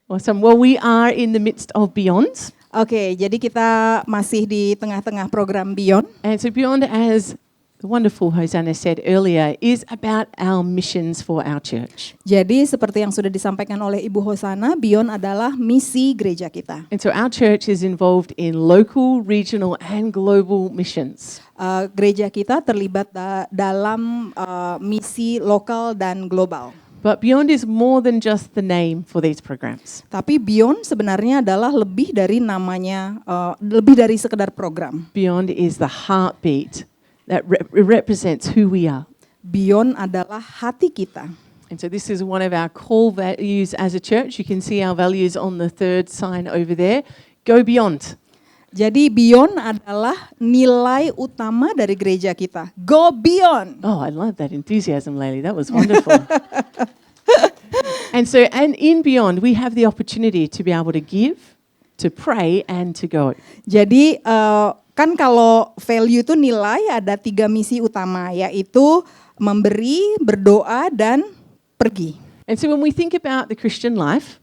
Awesome. Well, we are in the midst of Beyond. Oke, jadi kita masih di tengah-tengah program Beyond. And so Beyond, as the wonderful Hosanna said earlier, is about our missions for our church. Jadi seperti yang sudah disampaikan oleh Ibu Hosana, Beyond adalah misi gereja kita. And so our church is involved in local, regional and global missions. Gereja kita terlibat dalam misi lokal dan global. But Beyond is more than just the name for these programs. Tapi Beyond sebenarnya adalah lebih dari namanya, lebih dari sekedar program. Beyond is the heartbeat that represents who we are. Beyond adalah hati kita. And so this is one of our core values as a church. You can see our values on the third sign over there. Go beyond. Jadi Beyond adalah nilai utama dari gereja kita. Go beyond. Oh, I love that enthusiasm, Layli. That was wonderful. And in Beyond, we have the opportunity to be able to give, to pray, and to go. Jadi kan kalau value itu nilai ada 3 misi utama, yaitu memberi, berdoa, dan pergi. And so when we think about the Christian life,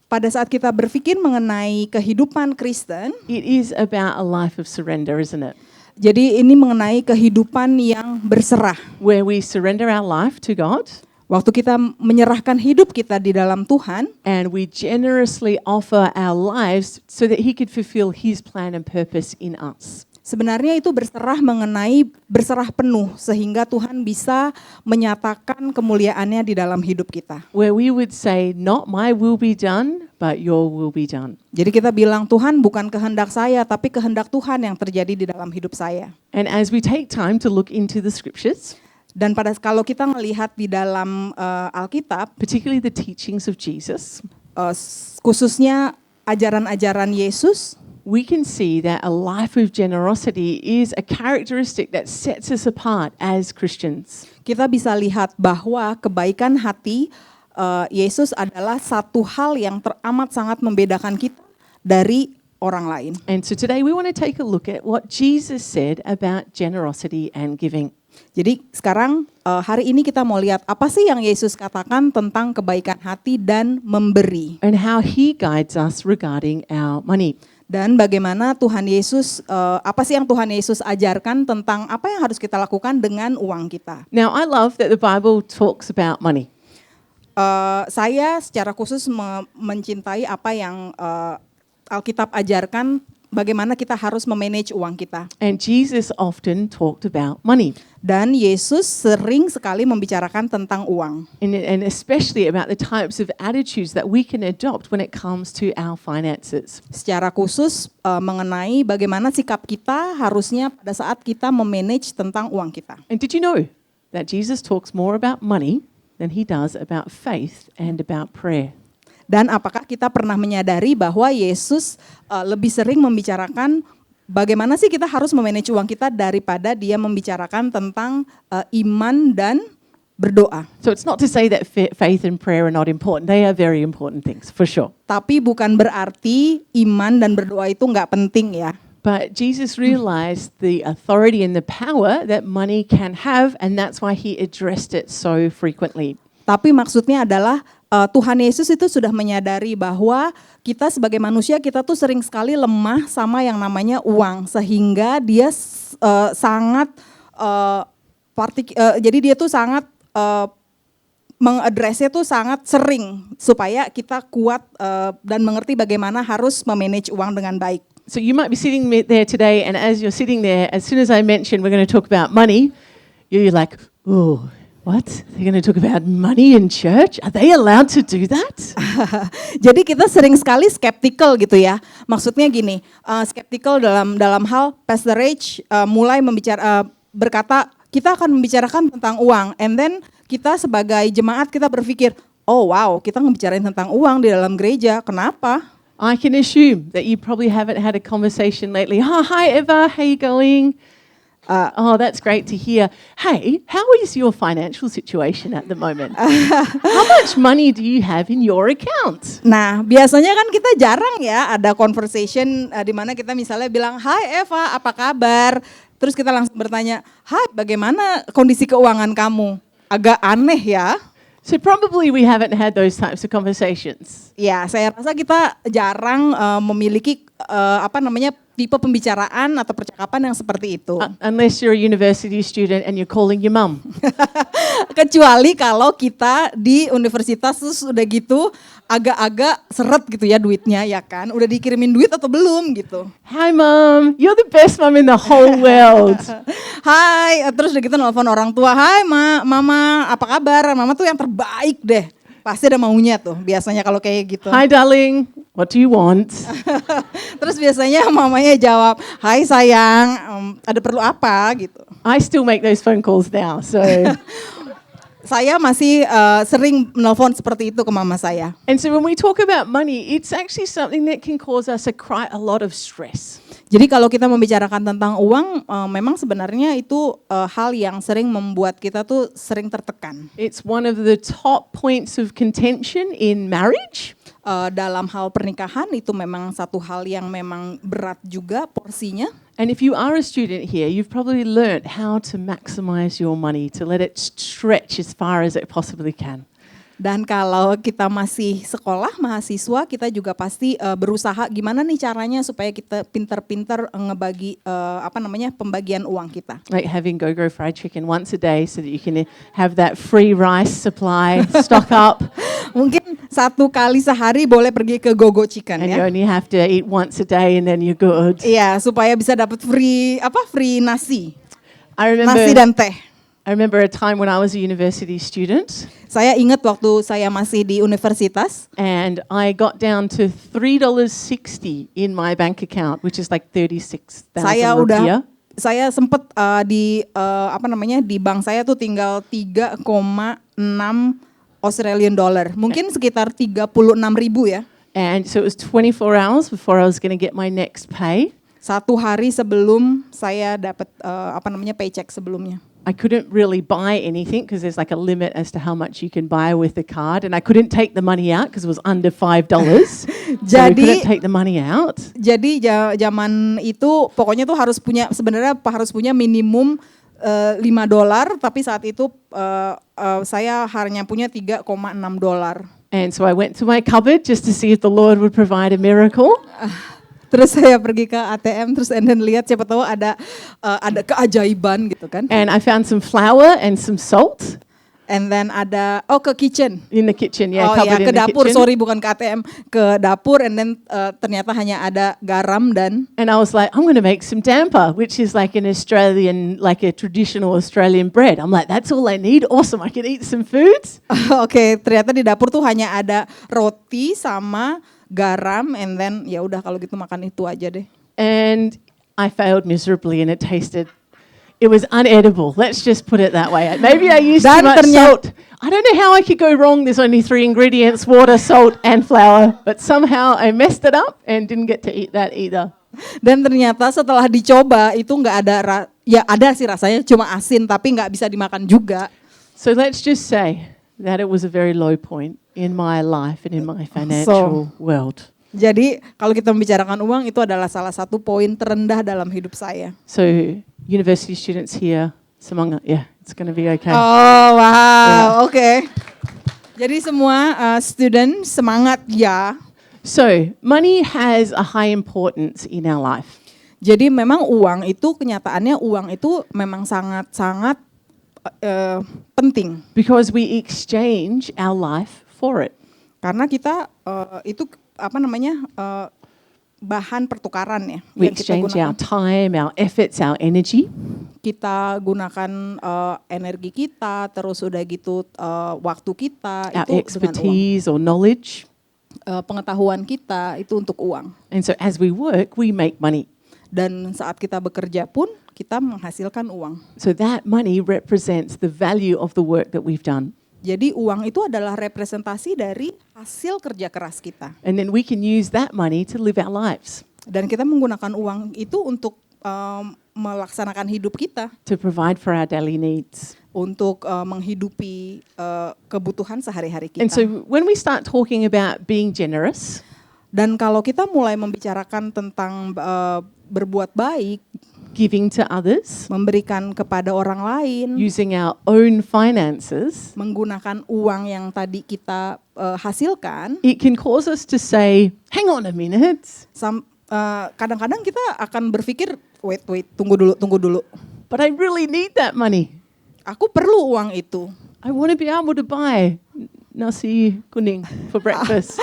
Pada saat kita berpikir mengenai kehidupan Kristen, it is about a life of surrender, isn't it? jadi ini mengenai kehidupan yang berserah. Where we surrender our life to God Waktu kita menyerahkan hidup kita di dalam Tuhan, and we generously offer our lives so that He could fulfill His plan and purpose in us. sebenarnya itu berserah penuh sehingga Tuhan bisa menyatakan kemuliaannya di dalam hidup kita. Where we would say, not my will be done, but your will be done. Jadi kita bilang, Tuhan bukan kehendak saya, tapi kehendak Tuhan yang terjadi di dalam hidup saya. And as we take time to look into the scriptures, Dan kalau kita melihat di dalam Alkitab, particularly the teachings of Jesus, khususnya ajaran-ajaran Yesus, we can see that a life of generosity is a characteristic that sets us apart as Christians. kita bisa lihat bahwa kebaikan hati Yesus adalah satu hal yang teramat sangat membedakan kita dari orang lain. And so today we want to take a look at what Jesus said about generosity and giving. Jadi sekarang hari ini kita mau lihat apa sih yang Yesus katakan tentang kebaikan hati dan memberi. And how He guides us regarding our money. Dan bagaimana Tuhan Yesus, apa sih yang Tuhan Yesus ajarkan tentang apa yang harus kita lakukan dengan uang kita. Now I love that the Bible talks about money. Saya secara khusus mencintai apa yang Alkitab ajarkan, bagaimana kita harus memanage uang kita. And Jesus often talked about money. Dan Yesus sering sekali membicarakan tentang uang. And especially about the types of attitudes that we can adopt when it comes to our finances. Secara khusus mengenai bagaimana sikap kita harusnya pada saat kita memanage tentang uang kita. And did you know that Jesus talks more about money than He does about faith and about prayer? Dan apakah kita pernah menyadari bahwa Yesus lebih sering membicarakan bagaimana sih kita harus memanage uang kita daripada dia membicarakan tentang iman dan berdoa. So it's not to say that faith and prayer are not important. They are very important things, for sure. Tapi bukan berarti iman dan berdoa itu nggak penting ya. But Jesus realized the authority and the power that money can have, and that's why He addressed it so frequently. Tapi maksudnya adalah Tuhan Yesus itu sudah menyadari bahwa kita sebagai manusia kita tuh sering sekali lemah sama yang namanya uang, sehingga dia sangat jadi dia tuh sangat mengadresnya tuh sangat sering supaya kita kuat dan mengerti bagaimana harus memanage uang dengan baik. So you might be sitting there today, and as you're sitting there, as soon as I mention we're going to talk about money, you're like, oh, what? They're going to talk about money in church? Are they allowed to do that? Jadi kita sering sekali skeptical gitu ya. Maksudnya gini, skeptical dalam hal Pastor Rach mulai berkata kita akan membicarakan tentang uang, and then kita sebagai jemaat kita berpikir, oh wow, kita ngebicarain tentang uang di dalam gereja. Kenapa? I can assume that you probably haven't had a conversation lately. Oh, hi Eva, how you going? Oh, that's great to hear. Hey, how is your financial situation at the moment? How much money do you have in your account? Nah, biasanya kan kita jarang ya ada conversation di mana kita misalnya bilang, "Hai Eva, apa kabar?" Terus kita langsung bertanya, "Hai, bagaimana kondisi keuangan kamu?" Agak aneh ya. So probably we haven't had those types of conversations. Ya, saya rasa kita jarang memiliki tipe pembicaraan atau percakapan yang seperti itu. Unless you're a university student and you're calling your mum. Kecuali kalau kita di universitas terus udah gitu agak-agak seret gitu ya duitnya ya kan. Udah dikirimin duit atau belum gitu. Hi mum, you're the best mum in the whole world. Hai, terus udah gitu nelfon orang tua. Hai mama, apa kabar? Mama tuh yang terbaik deh. Pasti ada maunya tuh biasanya kalau kayak gitu. Hi darling, what do you want? Terus biasanya mamanya jawab, hai sayang, ada perlu apa gitu. I still make those phone calls now, so. Saya masih sering menelpon seperti itu ke mama saya. And so when we talk about money, it's actually something that can cause us quite a lot of stress. Jadi kalau kita membicarakan tentang uang, memang sebenarnya itu hal yang sering membuat kita tuh sering tertekan. It's one of the top points of contention in marriage. Dalam hal pernikahan itu memang satu hal yang memang berat juga porsinya. And if you are a student here, you've probably learnt how to maximize your money, to let it stretch as far as it possibly can. Dan kalau kita masih sekolah, mahasiswa, kita juga pasti berusaha gimana nih caranya supaya kita pintar-pintar ngebagi pembagian uang kita. Like having go-go fried chicken once a day so that you can have that free rice supply, stock up. Mungkin 1 kali sehari boleh pergi ke Gogo Chicken And ya. you only have to eat once a day and then you're good. Iya, supaya bisa dapat free nasi. I Nasi dan teh. remember a time when I was a university student. Saya ingat waktu saya masih di universitas. And I got down to $3.60 in my bank account, which is like 36,000 rupiah. Saya sempat di bank saya tuh tinggal 3,6 Australian dollar. Mungkin sekitar 36.000 ya. And so it was 24 hours before I was going to get my next pay. 1 hari sebelum saya dapat paycheck sebelumnya. I couldn't really buy anything because there's like a limit as to how much you can buy with the card, and I couldn't take the money out because it was under $5. So we couldn't take the money out. Jadi zaman itu pokoknya tuh harus punya minimum $5, tapi saat itu saya hanya punya $3,6. And so I went to my cupboard just to see if the Lord would provide a miracle. Terus saya pergi ke ATM terus and then lihat siapa tahu ada keajaiban gitu kan. And I found some flour and some salt. And then ada ke kitchen. In the kitchen, yeah, ke cupboard in the dapur, kitchen. sorry bukan ke ATM, ke dapur and then ternyata hanya ada garam dan And I was like, I'm going to make some damper, which is like an Australian, like a traditional Australian bread. I'm like, that's all I need. Awesome, I can eat some foods. Oke, ternyata di dapur tuh hanya ada roti sama garam and then ya udah kalau gitu makan itu aja deh. And I failed miserably and it was unedible. Let's just put it that way. Maybe I used too much salt. I don't know how I could go wrong. There's only 3 ingredients, water, salt and flour. But somehow I messed it up and didn't get to eat that either. Dan ternyata setelah dicoba itu nggak ada, ada sih rasanya cuma asin tapi nggak bisa dimakan juga. So let's just say that it was a very low point in my life and in my financial world. Jadi kalau kita membicarakan uang itu adalah salah satu poin terendah dalam hidup saya. So university students here, semangat, yeah, it's going to be okay. Oh wow, oke. Jadi semua student semangat ya. So money has a high importance in our life. Jadi memang kenyataannya uang itu memang sangat penting. Because we exchange our life for it. Karena kita itu bahan pertukaran ya. We exchange our time, our efforts, our energy. Kita gunakan energi kita, terus udah gitu waktu kita our itu dengan uang. expertise or knowledge. Pengetahuan kita itu untuk uang. And so as we work, we make money. Dan saat kita bekerja pun kita menghasilkan uang. So that money represents the value of the work that we've done. Jadi uang itu adalah representasi dari hasil kerja keras kita. And then we can use that money to live our lives. Dan kita menggunakan uang itu untuk melaksanakan hidup kita. To provide for our daily needs. Untuk menghidupi kebutuhan sehari-hari kita. And so when we start talking about being generous, dan kalau kita mulai membicarakan tentang berbuat baik, giving to others, memberikan kepada orang lain, using our own finances, menggunakan uang yang tadi kita hasilkan, it can cause us to say, hang on a minute. kadang-kadang kita akan berpikir, wait, tunggu dulu. But I really need that money. Aku perlu uang itu. I want to be able to buy nasi kuning for breakfast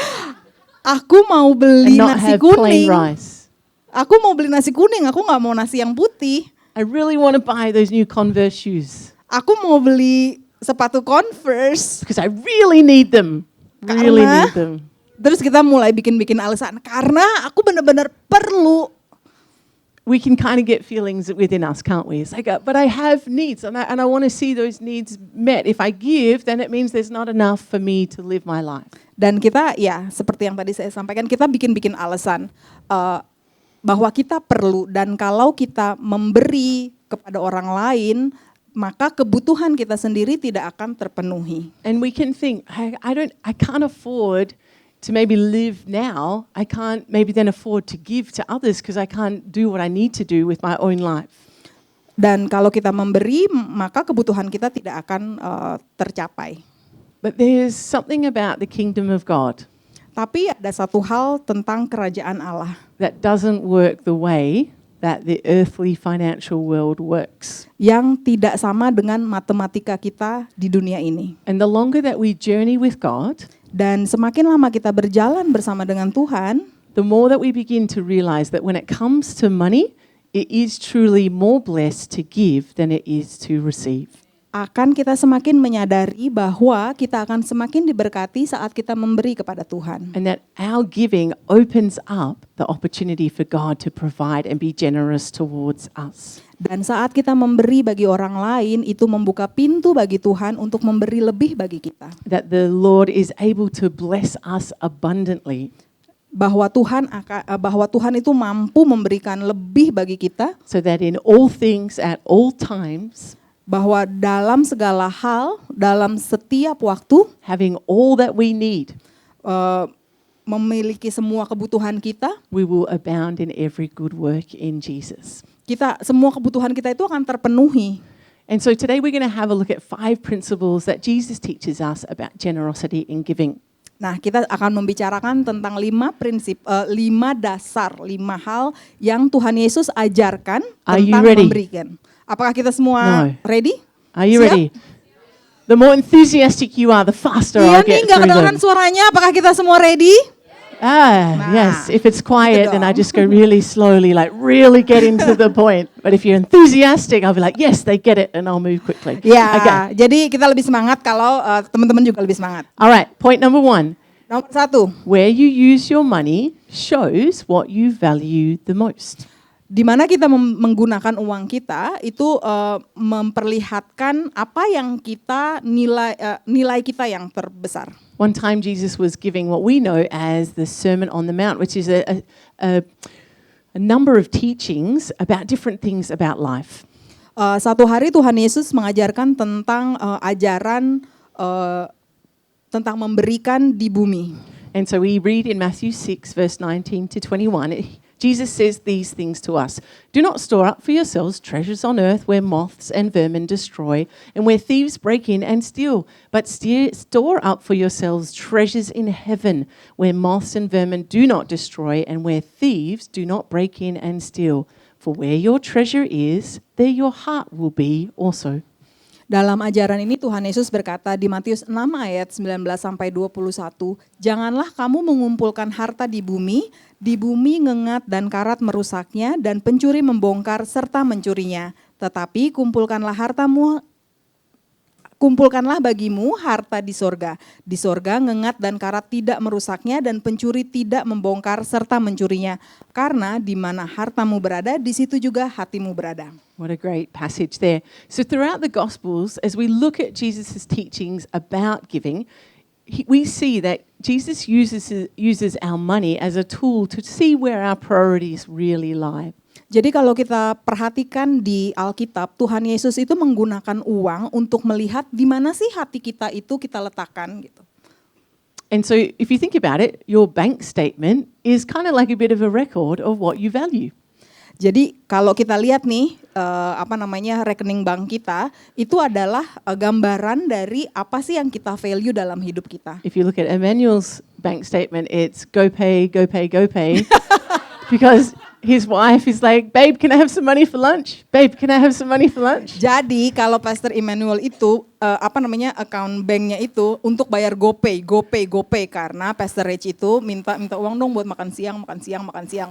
Aku mau and beli not nasi have plain kuning. rice. Aku mau beli nasi kuning, aku nggak mau nasi yang putih. I really want to buy those new Converse shoes Aku mau beli sepatu Converse. because I really need them. Really Karena- need them. Terus kita mulai bikin alasan, karena aku benar-benar perlu. We can kind of get feelings within us, can't we? It's like, but I have needs and I want to see those needs met. If I give, then it means there's not enough for me to live my life. Dan kita, ya seperti yang tadi saya sampaikan, kita bikin alasan bahwa kita perlu. Dan kalau kita memberi kepada orang lain, maka kebutuhan kita sendiri tidak akan terpenuhi. And we can think, I can't afford to maybe live now. I can't maybe then afford to give to others because I can't do what I need to do with my own life. Dan kalau kita memberi, maka kebutuhan kita tidak akan tercapai. But there's something about the kingdom of God Tapi ada satu hal tentang kerajaan Allah that doesn't work the way that the earthly financial world works. yang tidak sama dengan matematika kita di dunia ini. And the longer that we journey with God, Dan semakin lama kita berjalan bersama dengan Tuhan, the more that we begin to realize that when it comes to money, it is truly more blessed to give than it is to receive. akan kita semakin menyadari bahwa kita akan semakin diberkati saat kita memberi kepada Tuhan. And that our giving opens up the opportunity for God to provide and be generous towards us. Dan saat kita memberi bagi orang lain, itu membuka pintu bagi Tuhan untuk memberi lebih bagi kita. That the Lord is able to bless us abundantly. Bahwa Tuhan itu mampu memberikan lebih bagi kita, So that in all things, at all times, bahwa dalam segala hal, dalam setiap waktu, having all that we need, memiliki semua kebutuhan kita, we will abound in every good work in Jesus. semua kebutuhan kita itu akan terpenuhi. And so today we're going to have a look at 5 principles that Jesus teaches us about generosity in giving. Nah, kita akan membicarakan tentang 5 prinsip, 5 dasar, 5 hal yang Tuhan Yesus ajarkan Are you tentang ready? memberikan. Apakah kita semua No. ready? Are you Siap? ready? The more enthusiastic you are, the faster Iya I'll nih, get nggak through kedengeran them. suaranya. Apakah kita semua ready? Nah, Yes. If it's quiet, then I dong. just go really slowly, like really getting to the point. But if you're enthusiastic, I'll be like, yes, they get it, and I'll move quickly. Ya, Okay. jadi kita lebih semangat kalau teman-teman juga lebih semangat. All right. Point number 1. Nomor 1, Where you use your money shows what you value the most. di mana kita menggunakan uang kita itu memperlihatkan apa yang kita nilai kita yang terbesar. One time Jesus was giving what we know as the Sermon on the Mount, which is a number of teachings about different things about life. Satu hari Tuhan Yesus mengajarkan tentang ajaran tentang memberikan di bumi. And so we read in Matthew 6, verse 19 to 21, Jesus says these things to us. Do not store up for yourselves treasures on earth where moths and vermin destroy and where thieves break in and steal, but store up for yourselves treasures in heaven where moths and vermin do not destroy and where thieves do not break in and steal. For where your treasure is, there your heart will be also. Dalam ajaran ini Tuhan Yesus berkata di Matius 6 ayat 19 sampai 21, janganlah kamu mengumpulkan harta di bumi ngengat dan karat merusaknya dan pencuri membongkar serta mencurinya. Tetapi kumpulkanlah bagimu harta di sorga. Di sorga ngengat dan karat tidak merusaknya dan pencuri tidak membongkar serta mencurinya. Karena di mana hartamu berada, di situ juga hatimu berada. What a great passage there. So throughout the Gospels, as we look at Jesus' teachings about giving, we see that Jesus uses our money as a tool to see where our priorities really lie. Jadi kalau kita perhatikan di Alkitab, Tuhan Yesus itu menggunakan uang untuk melihat di mana sih hati kita itu kita letakkan gitu. And so if you think about it, your bank statement is kind of like a bit of a record of what you value. Jadi kalau kita lihat nih rekening bank kita itu adalah gambaran dari apa sih yang kita value dalam hidup kita. If you look at Emmanuel's bank statement, it's go pay, go pay, go pay. Because his wife is like, babe, can I have some money for lunch? Babe, can I have some money for lunch? Jadi kalau Pastor Emmanuel itu account banknya itu untuk bayar GoPay karena Pastor Rich itu minta uang dong buat makan siang.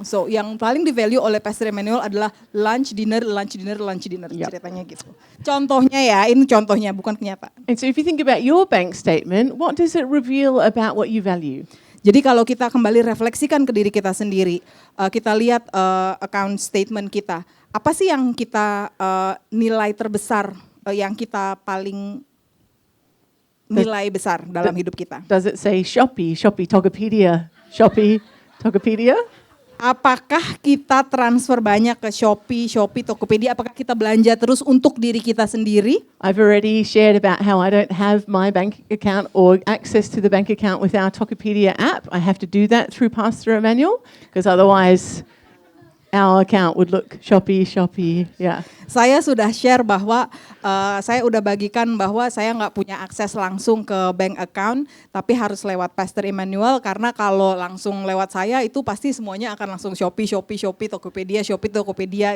So yang paling di value oleh Pastor Emmanuel adalah lunch dinner Yep. ceritanya gitu. Contohnya ya, ini contohnya bukan kenyataan. And so if you think about your bank statement, what does it reveal about what you value? Jadi kalau kita kembali refleksikan ke diri kita sendiri, kita lihat account statement kita. Apa sih yang kita nilai terbesar, yang kita paling nilai besar dalam hidup kita? Does it say Shopee, Tokopedia, Shopee, Tokopedia? Apakah kita transfer banyak ke Shopee, Tokopedia? Apakah kita belanja terus untuk diri kita sendiri? I've already shared about how I don't have my bank account or access to the bank account with our Tokopedia app. I have to do that through Pastor Emmanuel because otherwise our account would look Shopee, yeah. Saya sudah share bahwa saya udah bagikan bahwa saya nggak punya akses langsung ke bank account, tapi harus lewat Pastor Emmanuel karena kalau langsung lewat saya itu pasti semuanya akan langsung Shopee, Tokopedia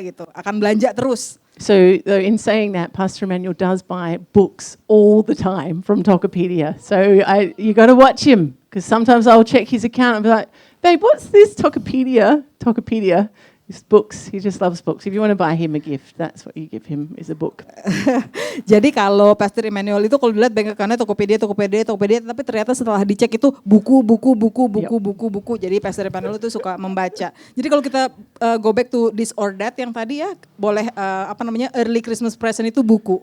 gitu, akan belanja terus. So in saying that, Pastor Emmanuel does buy books all the time from Tokopedia. So you got to watch him because sometimes I'll check his account and be like, babe, what's this Tokopedia? It's books. He just loves books. If you want to buy him a gift, that's what you give him, is a book. Jadi kalau Pastor Emmanuel itu kalau dilihat bank account-nya Tokopedia, tapi ternyata setelah dicek itu buku. Jadi Pastor Emmanuel itu suka membaca. Jadi kalau kita go back to this or that yang tadi ya, boleh early Christmas present itu buku.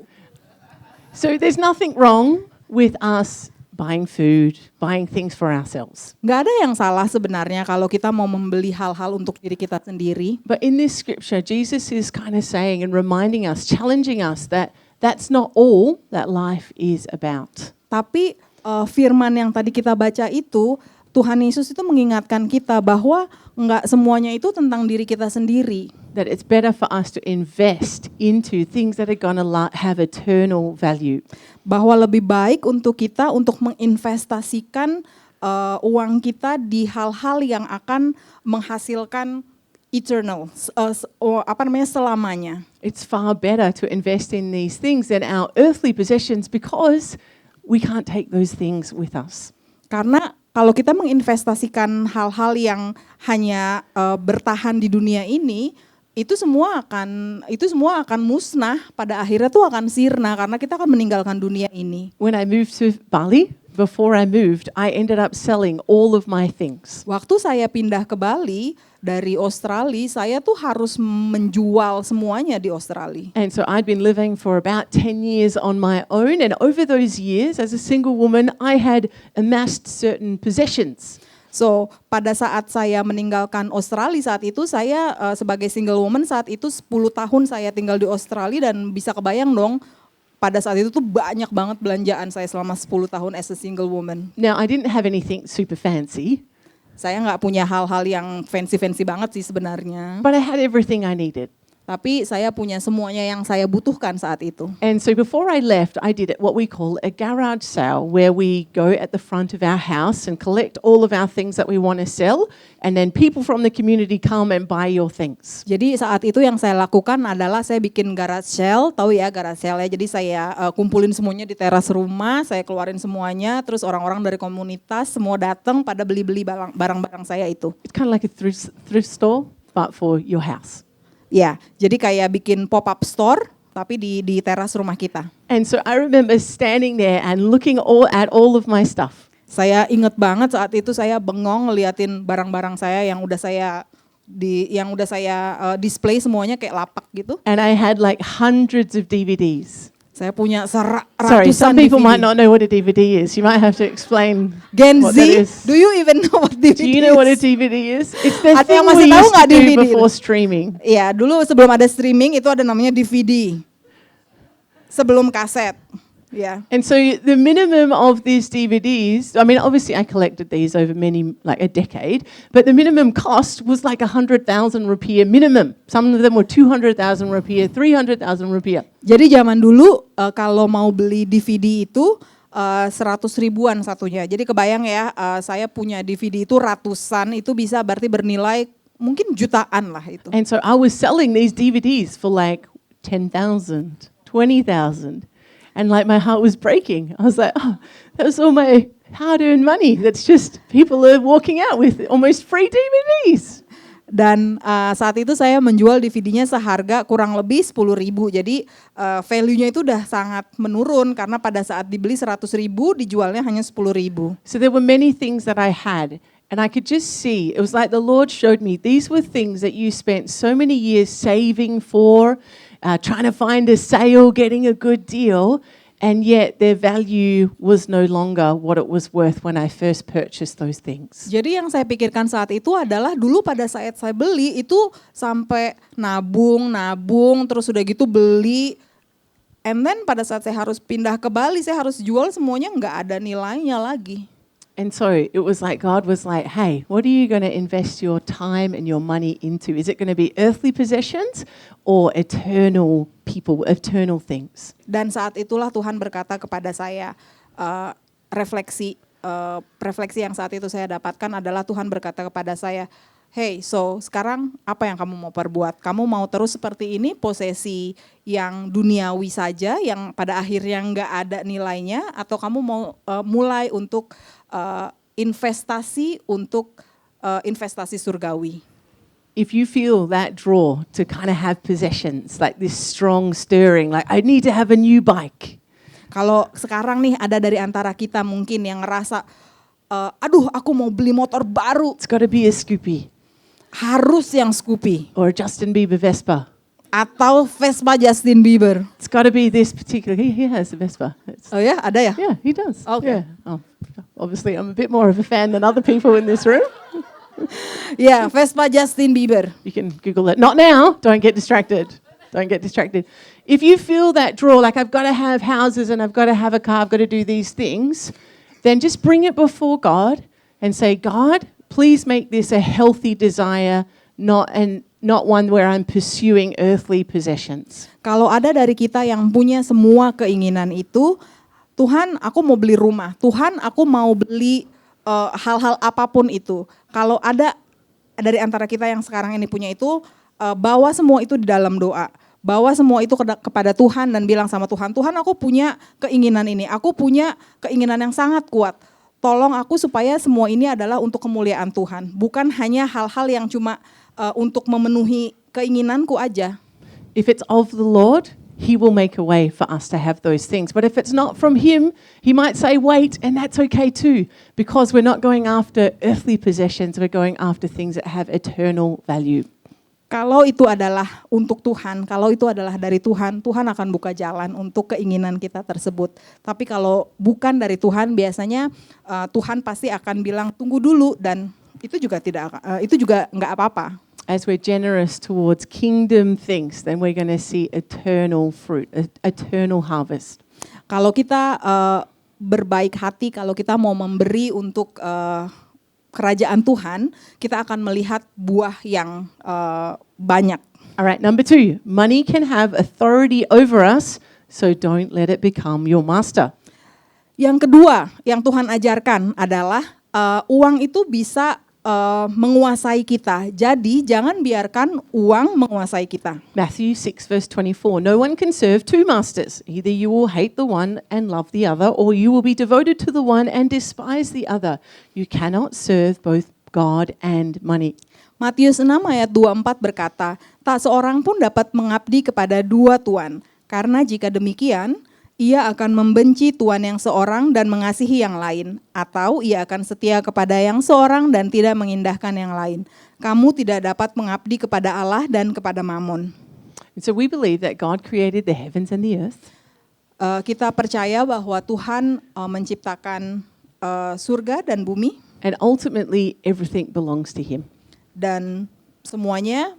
So there's nothing wrong with us buying food, buying things for ourselves. Nggak ada yang salah sebenarnya kalau kita mau membeli hal-hal untuk diri kita sendiri. But in this scripture, Jesus is kind of saying and reminding us, challenging us that that's not all that life is about. Tapi firman yang tadi kita baca itu, Tuhan Yesus itu mengingatkan kita bahwa nggak semuanya itu tentang diri kita sendiri. That it's better for us to invest into things that are going to have eternal value. Bahwa lebih baik untuk kita untuk menginvestasikan uang kita di hal-hal yang akan menghasilkan eternal, selamanya. It's far better to invest in these things than our earthly possessions because we can't take those things with us. Karena kalau kita menginvestasikan hal-hal yang hanya bertahan di dunia ini, itu semua akan musnah, pada akhirnya tuh akan sirna karena kita akan meninggalkan dunia ini. When I moved to Bali, before I moved, I ended up selling all of my things. Waktu saya pindah ke Bali dari Australia, saya tuh harus menjual semuanya di Australia. And so I'd been living for about 10 years on my own, and over those years as a single woman, I had amassed certain possessions. So, pada saat saya meninggalkan Australia saat itu, saya sebagai single woman saat itu 10 tahun saya tinggal di Australia dan bisa kebayang dong, pada saat itu tuh banyak banget belanjaan saya selama 10 tahun as a single woman. Now, I didn't have anything super fancy. Saya nggak punya hal-hal yang fancy-fancy banget sih sebenarnya. But I had everything I needed. Tapi saya punya semuanya yang saya butuhkan saat itu. And so before I left, I did what we call a garage sale, where we go at the front of our house and collect all of our things that we want to sell, and then people from the community come and buy your things. Jadi saat itu yang saya lakukan adalah saya bikin garage sale, tahu ya garage sale ya. Jadi saya kumpulin semuanya di teras rumah, saya keluarin semuanya, terus orang-orang dari komunitas semua datang pada beli-beli barang-barang saya itu. It's kind of like a thrift store, but for your house. Ya, jadi kayak bikin pop-up store, tapi di teras rumah kita. And so I remember standing there and looking at all of my stuff. Saya inget banget saat itu saya bengong ngeliatin barang-barang saya yang udah saya display semuanya kayak lapak gitu. And I had like hundreds of DVDs. Saya punya Sorry, some ratusan people DVD. might not know what a DVD is. You might have to explain Gen what Z, that is. do you even know what DVD Do you know what a is? DVD is? It's the Ada thing yang masih we tahu used to nggak do DVD? before streaming. Iya, dulu sebelum ada streaming itu ada namanya DVD. Sebelum kaset. Ya. And so the minimum of these DVDs, I mean, obviously I collected these over like a decade, but the minimum cost was like 100,000 rupiah minimum. Some of them were 200,000 rupiah, 300,000 rupiah. Jadi zaman dulu kalau mau beli DVD itu 100 ribuan satunya. Jadi kebayang ya, saya punya DVD itu ratusan, itu bisa berarti bernilai mungkin jutaan lah itu. And so I was selling these DVDs for like 10,000, 20,000. And like my heart was breaking. I was like, oh, that was all my hard-earned money. That's just people are walking out with almost free DVDs. Dan saat itu saya menjual DVD-nya seharga kurang lebih 10.000. Jadi value-nya itu udah sangat menurun karena pada saat dibeli 100.000 dijualnya hanya 10.000. So there were many things that I had. And I could just see, it was like the Lord showed me, these were things that you spent so many years saving for, trying to find a sale, getting a good deal, and yet their value was no longer what it was worth when I first purchased those things. Jadi yang saya pikirkan saat itu adalah dulu pada saat saya beli itu sampai nabung, terus udah gitu beli, and then pada saat saya harus pindah ke Bali, saya harus jual semuanya nggak ada nilainya lagi. And so it was like God was like, hey, what are you going to invest your time and your money into? Is it going to be earthly possessions or eternal people, eternal things? Dan saat itulah Tuhan berkata kepada saya, refleksi yang saat itu saya dapatkan adalah Tuhan berkata kepada saya, hey, so sekarang apa yang kamu mau perbuat? Kamu mau terus seperti ini, posesi yang duniawi saja, yang pada akhirnya nggak ada nilainya, atau kamu mau mulai untuk investasi untuk investasi surgawi? If you feel that draw to kind of have possessions, like this strong stirring, like I need to have a new bike. Kalau sekarang nih ada dari antara kita mungkin yang ngerasa, aduh aku mau beli motor baru. It's got to be a Scoopy. Harus yang Scoopy. Or a Justin Bieber Vespa. Atau Vespa Justin Bieber. It's got to be this particular, he has a Vespa. Oh ya, ada ya? Yeah, he does. Okay. Yeah. Oh, obviously I'm a bit more of a fan than other people in this room. Ya, Vespa Justin Bieber. You can Google it. Not now. Don't get distracted. Don't get distracted. If you feel that draw, like I've got to have houses and I've got to have a car, I've got to do these things, then just bring it before God and say, God, please make this a healthy desire, not one where I'm pursuing earthly possessions. Kalau ada dari kita yang punya semua keinginan itu, Tuhan aku mau beli rumah, Tuhan aku mau beli hal-hal apapun itu. Kalau ada dari antara kita yang sekarang ini punya itu, bawa semua itu di dalam doa. Bawa semua itu kepada Tuhan dan bilang sama Tuhan, Tuhan aku punya keinginan ini, aku punya keinginan yang sangat kuat. Tolong aku supaya semua ini adalah untuk kemuliaan Tuhan. Bukan hanya hal-hal yang cuma untuk memenuhi keinginanku aja. If it's of the Lord, He will make a way for us to have those things. But if it's not from Him, He might say, wait, and that's okay too. Because we're not going after earthly possessions, we're going after things that have eternal value. Kalau itu adalah untuk Tuhan, kalau itu adalah dari Tuhan, Tuhan akan buka jalan untuk keinginan kita tersebut. Tapi kalau bukan dari Tuhan, biasanya Tuhan pasti akan bilang tunggu dulu, dan itu juga nggak apa-apa. As we're generous towards kingdom things, then we're going to see eternal fruit, eternal harvest. Kalau kita berbaik hati, kalau kita mau memberi untuk kerajaan Tuhan, kita akan melihat buah yang banyak. All right, number 2, money can have authority over us, so don't let it become your master. Yang kedua yang Tuhan ajarkan adalah uang itu bisa menguasai kita. Jadi jangan biarkan uang menguasai kita. Matthew 6 verse 24, no one can serve two masters. Either you will hate the one and love the other, or you will be devoted to the one and despise the other. You cannot serve both God and money. Matius 6 ayat 24 berkata, tak seorang pun dapat mengabdi kepada dua tuan, karena jika demikian, ia akan membenci tuan yang seorang dan mengasihi yang lain, atau ia akan setia kepada yang seorang dan tidak mengindahkan yang lain. Kamu tidak dapat mengabdi kepada Allah dan kepada Mammon. So we believe that God created the heavens and the earth. Kita percaya bahwa Tuhan menciptakan surga dan bumi. And ultimately everything belongs to Him. Dan semuanya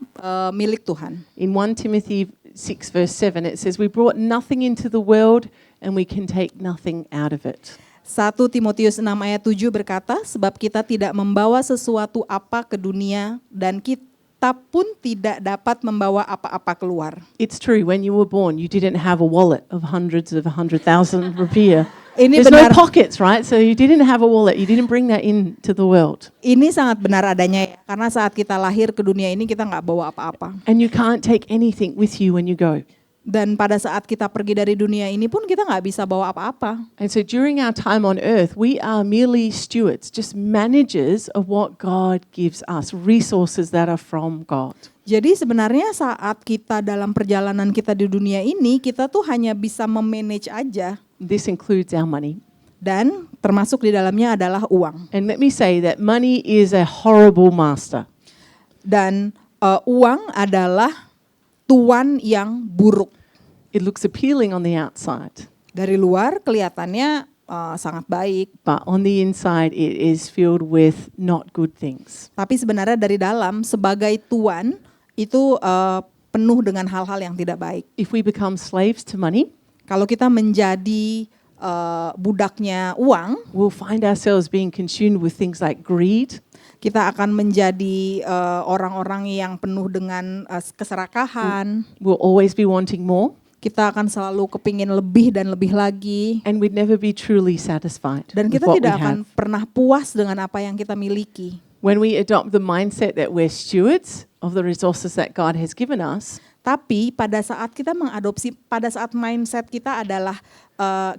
milik Tuhan. In 1 Timothy 6 verse 7 it says, we brought nothing into the world and we can take nothing out of it. 1 Timotius 6 ayat 7 berkata, sebab kita tidak membawa sesuatu apa ke dunia dan kita pun tidak dapat membawa apa-apa keluar. It's true, when you were born, you didn't have a wallet of hundreds of 100,000 rupiah. Ini There's no benar, pockets, right? So you didn't have a wallet. You didn't bring that into the world. ini sangat benar adanya ya, karena saat kita lahir ke dunia ini kita nggak bawa apa-apa. And you can't take anything with you when you go. Dan pada saat kita pergi dari dunia ini pun kita nggak bisa bawa apa-apa. And so during our time on earth, we are merely stewards, just managers of what God gives us, resources that are from God. Jadi sebenarnya saat kita dalam perjalanan kita di dunia ini, kita tuh hanya bisa memanage aja. This includes our money. Dan termasuk di dalamnya adalah uang. And let me say that money is a horrible master. Dan uang adalah tuan yang buruk. It looks appealing on the outside, Dari luar kelihatannya sangat baik. but on the inside it is filled with not good things. Tapi sebenarnya dari dalam sebagai tuan itu penuh dengan hal-hal yang tidak baik. If we become slaves to money, Kalau kita menjadi budaknya uang, we'll find ourselves being consumed with things like greed, kita akan menjadi orang-orang yang penuh dengan keserakahan. we'll always be wanting more, Kita akan selalu kepingin lebih dan lebih lagi. and we'd never be truly satisfied Dan with kita what we tidak akan have. pernah puas dengan apa yang kita miliki. When we adopt the mindset that we're stewards of the resources that God has given us, Tapi pada saat kita mengadopsi, pada saat mindset kita adalah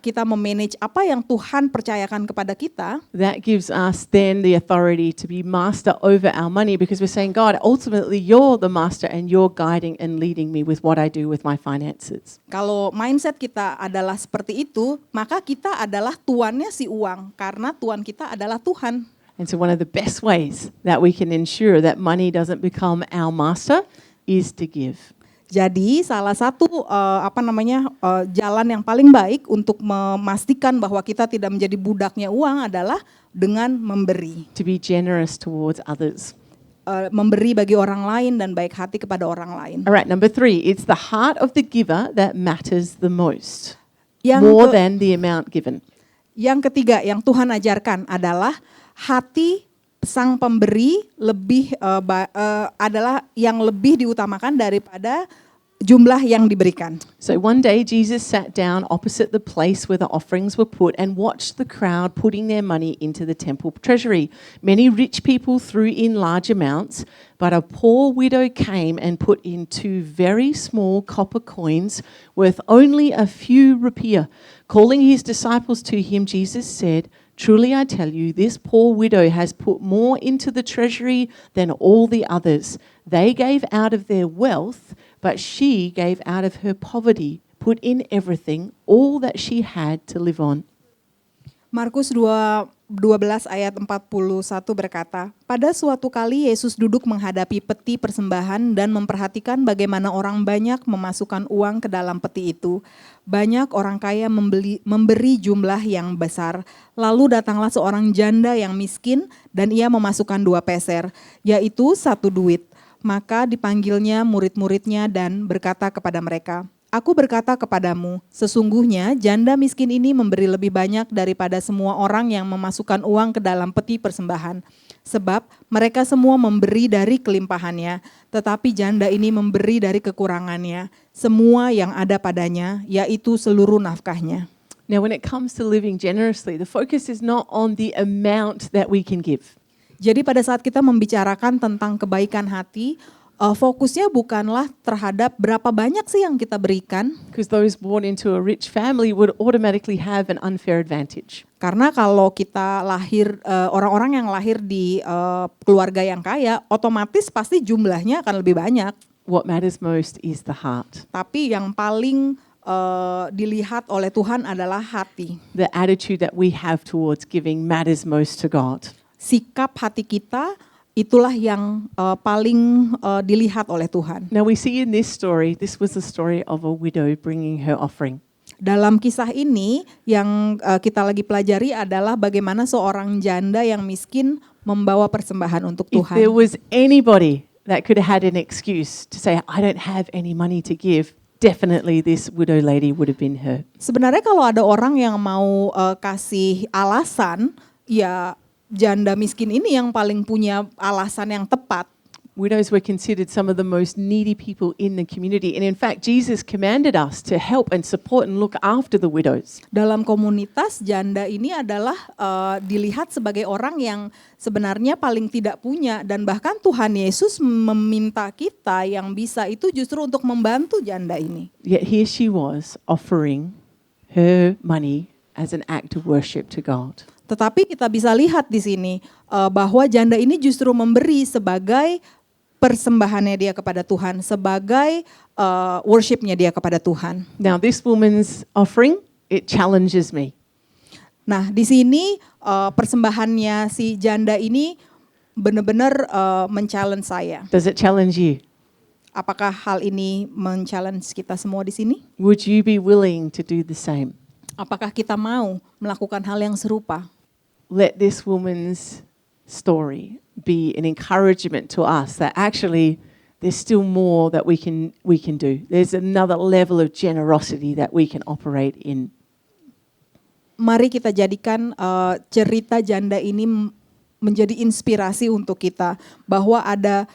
kita memanage apa yang Tuhan percayakan kepada kita, that gives us then the authority to be master over our money, because we're saying, God, ultimately you're the master and you're guiding and leading me with what I do with my finances. kalau mindset kita adalah seperti itu, maka kita adalah tuannya si uang, karena tuan kita adalah Tuhan. And so one of the best ways that we can ensure that money doesn't become our master is to give. Jadi salah satu jalan yang paling baik untuk memastikan bahwa kita tidak menjadi budaknya uang adalah dengan memberi. To be generous towards others. Memberi bagi orang lain dan baik hati kepada orang lain. All right, number 3, it's the heart of the giver that matters the most, Yang more ke- than the amount given. Yang ketiga yang Tuhan ajarkan adalah hati sang pemberi adalah yang lebih diutamakan daripada jumlah yang diberikan. So one day Jesus sat down opposite the place where the offerings were put and watched the crowd putting their money into the temple treasury. Many rich people threw in large amounts, but a poor widow came and put in 2 very small copper coins worth only a few rupiah. Calling his disciples to him, Jesus said, "Truly I tell you, this poor widow has put more into the treasury than all the others. They gave out of their wealth, but she gave out of her poverty, put in everything, all that she had to live on." Markus 12 ayat 41 berkata, pada suatu kali Yesus duduk menghadapi peti persembahan dan memperhatikan bagaimana orang banyak memasukkan uang ke dalam peti itu. Banyak orang kaya memberi jumlah yang besar. Lalu datanglah seorang janda yang miskin dan ia memasukkan 2 peser, yaitu 1 duit. Maka dipanggilnya murid-muridnya dan berkata kepada mereka, "Aku berkata kepadamu, sesungguhnya janda miskin ini memberi lebih banyak daripada semua orang yang memasukkan uang ke dalam peti persembahan. Sebab mereka semua memberi dari kelimpahannya, tetapi janda ini memberi dari kekurangannya, semua yang ada padanya, yaitu seluruh nafkahnya." Now, when it comes to living generously, the focus is not on the amount that we can give. Jadi pada saat kita membicarakan tentang kebaikan hati, fokusnya bukanlah terhadap berapa banyak sih yang kita berikan. Because those born into a rich family would automatically have an unfair advantage. Karena kalau kita lahir, orang-orang yang lahir di keluarga yang kaya, otomatis pasti jumlahnya akan lebih banyak. What matters most is the heart. Tapi yang paling dilihat oleh Tuhan adalah hati. The attitude that we have towards giving matters most to God. Sikap hati kita itulah yang paling dilihat oleh Tuhan. Now we see in this story, this was the story of a widow bringing her offering. Dalam kisah ini yang kita lagi pelajari adalah bagaimana seorang janda yang miskin membawa persembahan untuk If there Tuhan. was anybody that could have had an excuse to say, I don't have any money to give, definitely this widow lady would have been her. Sebenarnya kalau ada orang yang mau kasih alasan, ya janda miskin ini yang paling punya alasan yang tepat. Widows were considered some of the most needy people in the community. And in fact, Jesus commanded us to help and support and look after the widows. Dalam komunitas, janda ini adalah dilihat sebagai orang yang sebenarnya paling tidak punya. Dan bahkan Tuhan Yesus meminta kita yang bisa itu justru untuk membantu janda ini. Yet here she was offering her money as an act of worship to God. Tetapi kita bisa lihat di sini bahwa janda ini justru memberi sebagai persembahannya dia kepada Tuhan, sebagai worshipnya dia kepada Tuhan. Now this woman's offering, it challenges me. Nah di sini persembahannya si janda ini benar-benar men-challenge saya. Does it challenge you? Apakah hal ini men-challenge kita semua di sini? Would you be willing to do the same? Apakah kita mau melakukan hal yang serupa? Let this woman's story be an encouragement to us that actually there's still more that we can do. There's another level of generosity that we can operate in. Mari kita jadikan cerita janda ini menjadi inspirasi untuk kita bahwa ada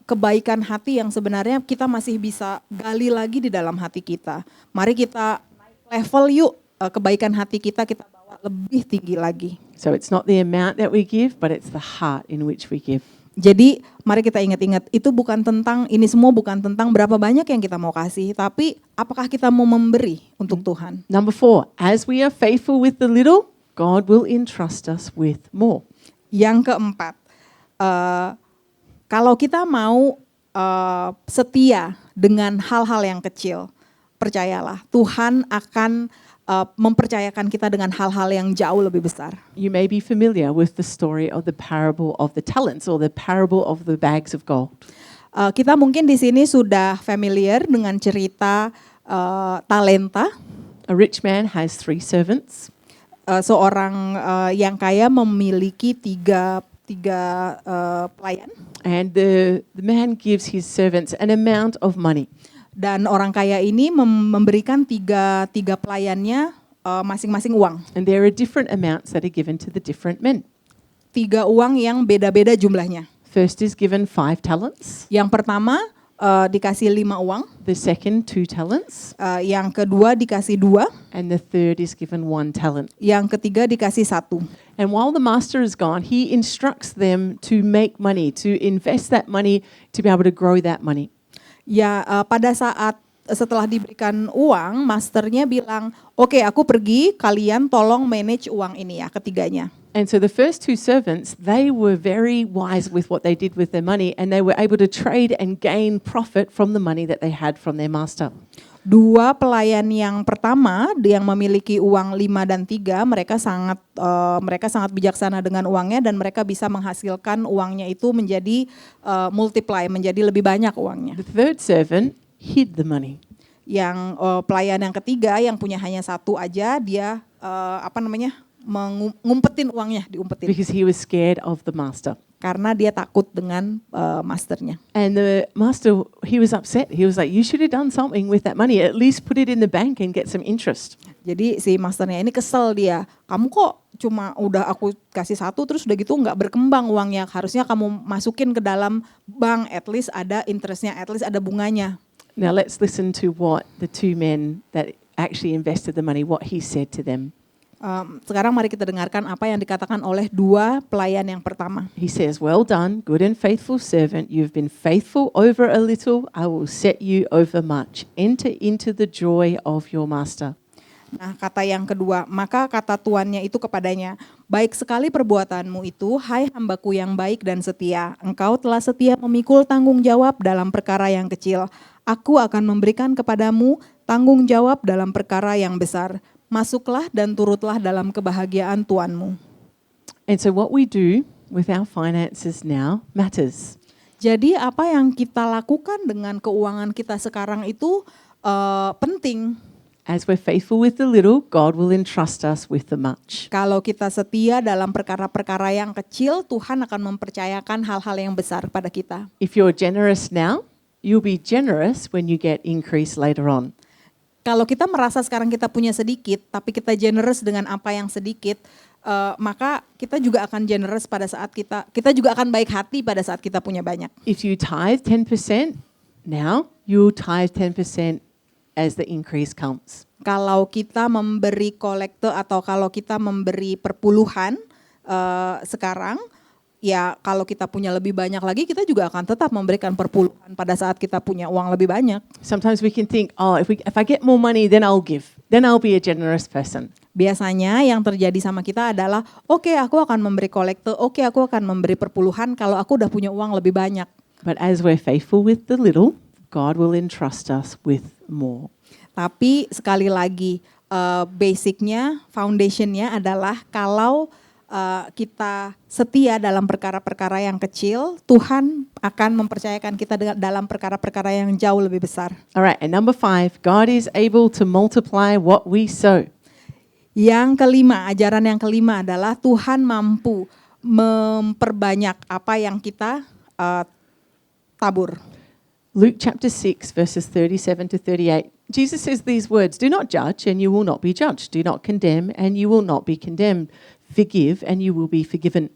kebaikan hati yang sebenarnya kita masih bisa gali lagi di dalam hati kita. Mari kita level yuk kebaikan hati kita bawa lebih tinggi lagi. So it's not the amount that we give, but it's the heart in which we give. Jadi mari kita ingat-ingat, itu bukan tentang, ini semua bukan tentang berapa banyak yang kita mau kasih, tapi apakah kita mau memberi untuk Tuhan. Number 4, as we are faithful with the little, God will entrust us with more. Yang keempat, kalau kita mau setia dengan hal-hal yang kecil, percayalah Tuhan akan mempercayakan kita dengan hal-hal yang jauh lebih besar. You may be familiar with the story of the parable of the talents or the parable of the bags of gold. Kita mungkin di sini sudah familiar dengan cerita talenta. A rich man has 3 servants. Seorang yang kaya memiliki tiga pelayan. And the man gives his servants an amount of money. Dan orang kaya ini memberikan tiga pelayannya masing-masing uang. And there are different amounts that are given to the different men. 3 uang yang beda-beda jumlahnya. First is given 5 talents. Yang pertama dikasih 5 uang. The second 2 talents. Yang kedua dikasih 2. And the third is given 1 talent. Yang ketiga dikasih 1. And while the master is gone, he instructs them to make money, to invest that money, to be able to grow that money. Ya, pada saat setelah diberikan uang, masternya bilang, oke, aku pergi, kalian tolong manage uang ini ya, ketiganya. And so the first 2 servants, they were very wise with what they did with their money, and they were able to trade and gain profit from the money that they had from their master. 2 pelayan yang pertama, yang memiliki uang 5 dan 3, mereka sangat bijaksana dengan uangnya dan mereka bisa menghasilkan uangnya itu menjadi multiply, menjadi lebih banyak uangnya. The third servant hid the money. Yang pelayan yang ketiga yang punya hanya 1 aja, dia ngumpetin uangnya, diumpetin. Because he was scared of the master. Karena dia takut dengan masternya. And the master, he was upset. He was like, you should have done something with that money. At least put it in the bank and get some interest. Jadi si masternya ini kesel dia. Kamu kok cuma udah aku kasih 1 terus udah gitu nggak berkembang uangnya. Harusnya kamu masukin ke dalam bank. At least ada interestnya, at least ada bunganya. Now let's listen to what the 2 men that actually invested the money, what he said to them. Sekarang mari kita dengarkan apa yang dikatakan oleh 2 pelayan yang pertama. He says, well done, good and faithful servant. You've been faithful over a little. I will set you over much. Enter into the joy of your master. Nah, kata yang kedua, maka kata tuannya itu kepadanya, baik sekali perbuatanmu itu, hai hambaku yang baik dan setia. Engkau telah setia memikul tanggung jawab dalam perkara yang kecil. Aku akan memberikan kepadamu tanggung jawab dalam perkara yang besar. Masuklah dan turutlah dalam kebahagiaan tuanmu. And so what we do with our finances now matters. Jadi apa yang kita lakukan dengan keuangan kita sekarang itu penting. As we're faithful with the little, God will entrust us with the much. Kalau kita setia dalam perkara-perkara yang kecil, Tuhan akan mempercayakan hal-hal yang besar pada kita. If you're generous now, you'll be generous when you get increase later on. Kalau kita merasa sekarang kita punya sedikit, tapi kita generous dengan apa yang sedikit, maka kita juga akan generous pada saat kita juga akan baik hati pada saat kita punya banyak. If you tithe 10% now, you'll tithe 10% as the increase comes. Kalau kita memberi kolekte atau kalau kita memberi perpuluhan sekarang, ya kalau kita punya lebih banyak lagi, kita juga akan tetap memberikan perpuluhan pada saat kita punya uang lebih banyak. Sometimes we can think, oh, if I get more money, then I'll give. Then I'll be a generous person. Biasanya yang terjadi sama kita adalah, oke, aku akan memberi kolekte, oke, aku akan memberi perpuluhan kalau aku udah punya uang lebih banyak. But as we're faithful with the little, God will entrust us with more. Tapi sekali lagi, basicnya, foundationnya adalah kalau kita setia dalam perkara-perkara yang kecil, Tuhan akan mempercayakan kita dalam perkara-perkara yang jauh lebih besar. All right, and number 5, God is able to multiply what we sow. Yang kelima, ajaran yang kelima adalah Tuhan mampu memperbanyak apa yang kita tabur. Luke chapter 6, verses 37 to 38. Jesus says these words, "Do not judge and you will not be judged. Do not condemn and you will not be condemned. Forgive and you will be forgiven."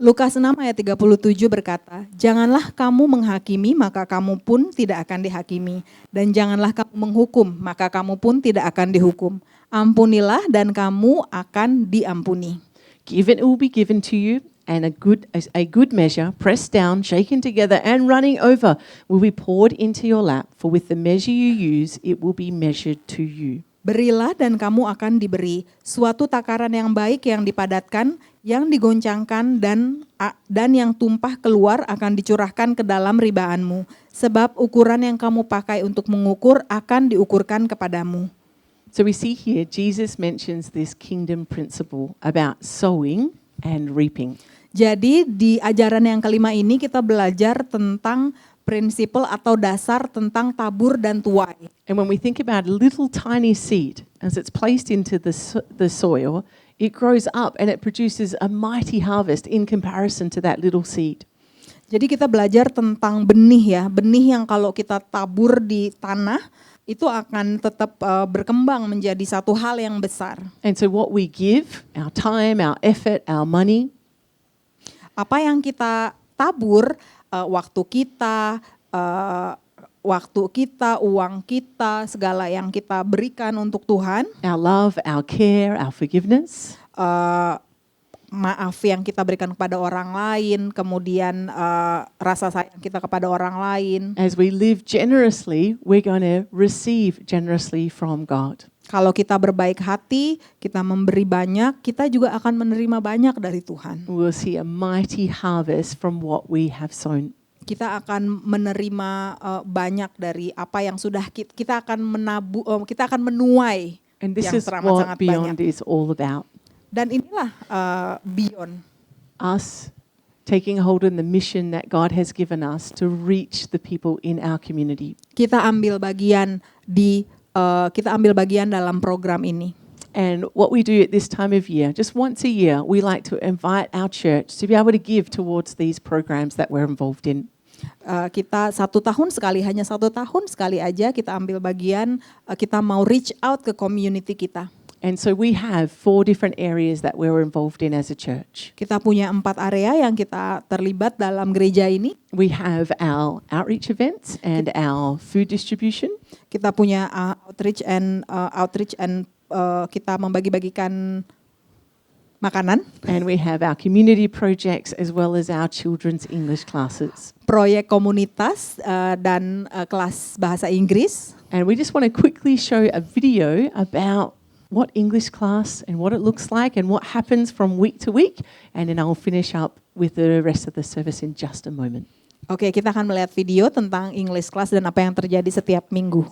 Lukas 6 ayat 37 berkata, "Janganlah kamu menghakimi, maka kamu pun tidak akan dihakimi. Dan janganlah kamu menghukum, maka kamu pun tidak akan dihukum. Ampunilah dan kamu akan diampuni." Give and it will be given to you, and a good measure, pressed down, shaken together, and running over, will be poured into your lap. For with the measure you use, it will be measured to you. Berilah dan kamu akan diberi suatu takaran yang baik, yang dipadatkan, yang digoncangkan dan yang tumpah keluar akan dicurahkan ke dalam ribaanmu. Sebab ukuran yang kamu pakai untuk mengukur akan diukurkan kepadamu. So we see here Jesus mentions this kingdom principle about sowing and reaping. Jadi di ajaran yang kelima ini kita belajar tentang prinsipal atau dasar tentang tabur dan tuai. And when we think about a little tiny seed, as it's placed into the soil, it grows up and it produces a mighty harvest in comparison to that little seed. Jadi kita belajar tentang benih ya, benih yang kalau kita tabur di tanah, itu akan tetap berkembang menjadi satu hal yang besar. And so what we give, our time, our effort, our money, apa yang kita tabur, waktu kita, uang kita, segala yang kita berikan untuk Tuhan, our love, our care, our forgiveness, maaf yang kita berikan kepada orang lain, kemudian rasa sayang kita kepada orang lain. as we live generously, we're going to receive generously from God. Kalau kita berbaik hati, kita memberi banyak, kita juga akan menerima banyak dari Tuhan. We'll see a mighty harvest from what we have sown. Kita akan menerima banyak dari apa yang sudah kita akan kita akan menuai And this yang is teramat-sangat what Beyond banyak. is all about. Dan inilah Beyond. Us taking hold of the mission that God has given us to reach the people in our community. Kita ambil bagian dalam program ini. And what we do at this time of year, just once a year, we like to invite our church to be able to give towards these programs that we're involved in. Kita hanya satu tahun sekali aja kita ambil bagian, kita mau reach out ke community kita. And so we have 4 different areas that we're involved in as a church. Kita punya 4 area yang kita terlibat dalam gereja ini. We have our outreach events and our food distribution. Kita punya outreach and kita membagi-bagikan makanan. And we have our community projects as well as our children's English classes. Proyek komunitas dan kelas bahasa Inggris. And we just want to quickly show a video about what English class and what it looks like and what happens from week to week. And then I'll finish up with the rest of the service in just a moment. Oke, kita akan melihat video tentang English class dan apa yang terjadi setiap minggu.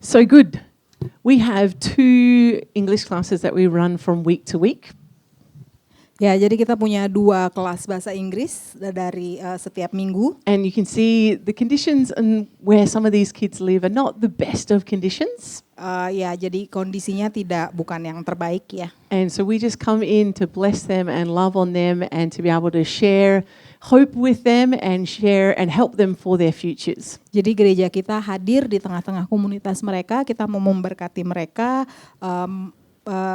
So good. We have 2 English classes that we run from week to week. Ya, jadi kita punya 2 kelas bahasa Inggris dari setiap minggu. And you can see the conditions and where some of these kids live are not the best of conditions. Ya, jadi kondisinya bukan yang terbaik ya. And so we just come in to bless them and love on them and to be able to share hope with them and share and help them for their futures. Jadi gereja kita hadir di tengah-tengah komunitas mereka, kita mau memberkati mereka,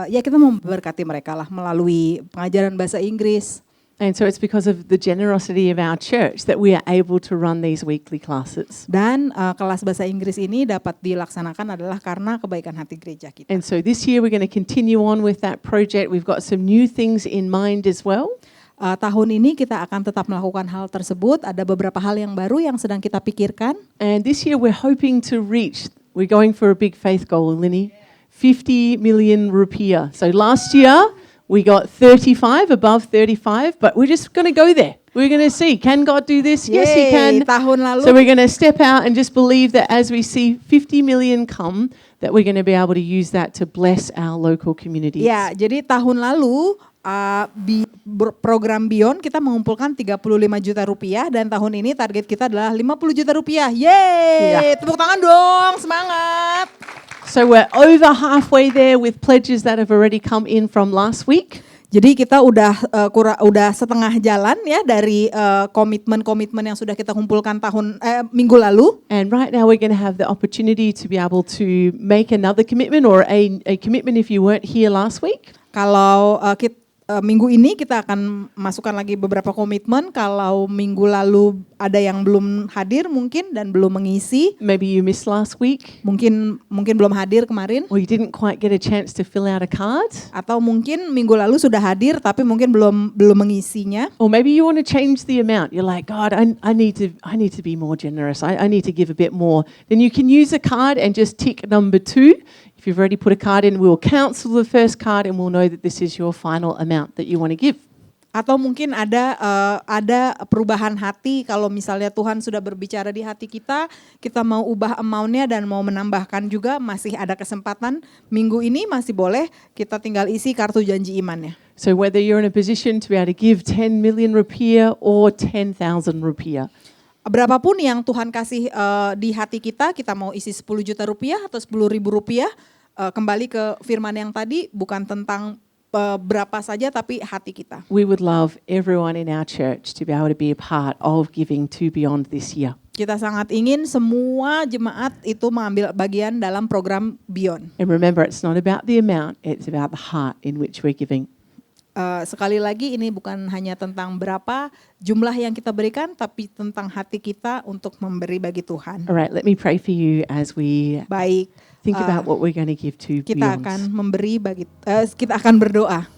ya kita mau memberkati mereka lah melalui pengajaran bahasa Inggris. And so it's because of the generosity of our church that we are able to run these weekly classes. Dan kelas bahasa Inggris ini dapat dilaksanakan adalah karena kebaikan hati gereja kita. And so this year we're going to continue on with that project. We've got some new things in mind as well. Tahun ini kita akan tetap melakukan hal tersebut. Ada beberapa hal yang baru yang sedang kita pikirkan. And this year we're hoping to reach, we're going for a big faith goal, Linny, 50 million rupiah. So last year we got 35, above 35, but we're just going to go there. We're going to see, can God do this? Yes, He can. Tahun lalu. So we're going to step out and just believe that as we see 50 million come, that we're going to be able to use that to bless our local communities. Ya, jadi tahun lalu program Beyond kita mengumpulkan 35 juta rupiah dan tahun ini target kita adalah 50 juta rupiah. Yeay, Tepuk tangan dong, semangat. So we're over halfway there with pledges that have already come in from last week. Jadi kita udah setengah jalan ya dari komitmen-komitmen yang sudah kita kumpulkan minggu lalu. And right now we're going to have the opportunity to be able to make another commitment or a commitment if you weren't here last week. Kalau minggu ini kita akan masukkan lagi beberapa komitmen. Kalau minggu lalu ada yang belum hadir mungkin dan belum mengisi. Maybe you missed last week. Mungkin belum hadir kemarin. Or you didn't quite get a chance to fill out a card. Atau mungkin minggu lalu sudah hadir tapi mungkin belum mengisinya. Or maybe you want to change the amount. You're like, God, I need to be more generous. I need to give a bit more. Then you can use a card and just tick number 2. If you've already put a card in, we'll cancel the first card and we'll know that this is your final amount that you want to give. Atau mungkin ada perubahan hati kalau misalnya Tuhan sudah berbicara di hati kita mau ubah amount-nya dan mau menambahkan juga, masih ada kesempatan. Minggu ini masih boleh, kita tinggal isi kartu janji imannya. So whether you're in a position to be able to give 10 million rupiah or 10,000 rupiah. Berapapun yang Tuhan kasih di hati kita mau isi 10 juta rupiah atau 10.000 rupiah, kembali ke firman yang tadi, bukan tentang berapa saja tapi hati kita. We would love everyone in our church to be able to be a part of giving to Beyond this year. Kita sangat ingin semua jemaat itu mengambil bagian dalam program Beyond. And remember, it's not about the amount, it's about the heart in which we're giving. Sekali lagi ini bukan hanya tentang berapa jumlah yang kita berikan, tapi tentang hati kita untuk memberi bagi Tuhan. All right, let me pray for you as we Baik, think about what we're going to give to kita Beyond. akan kita akan berdoa.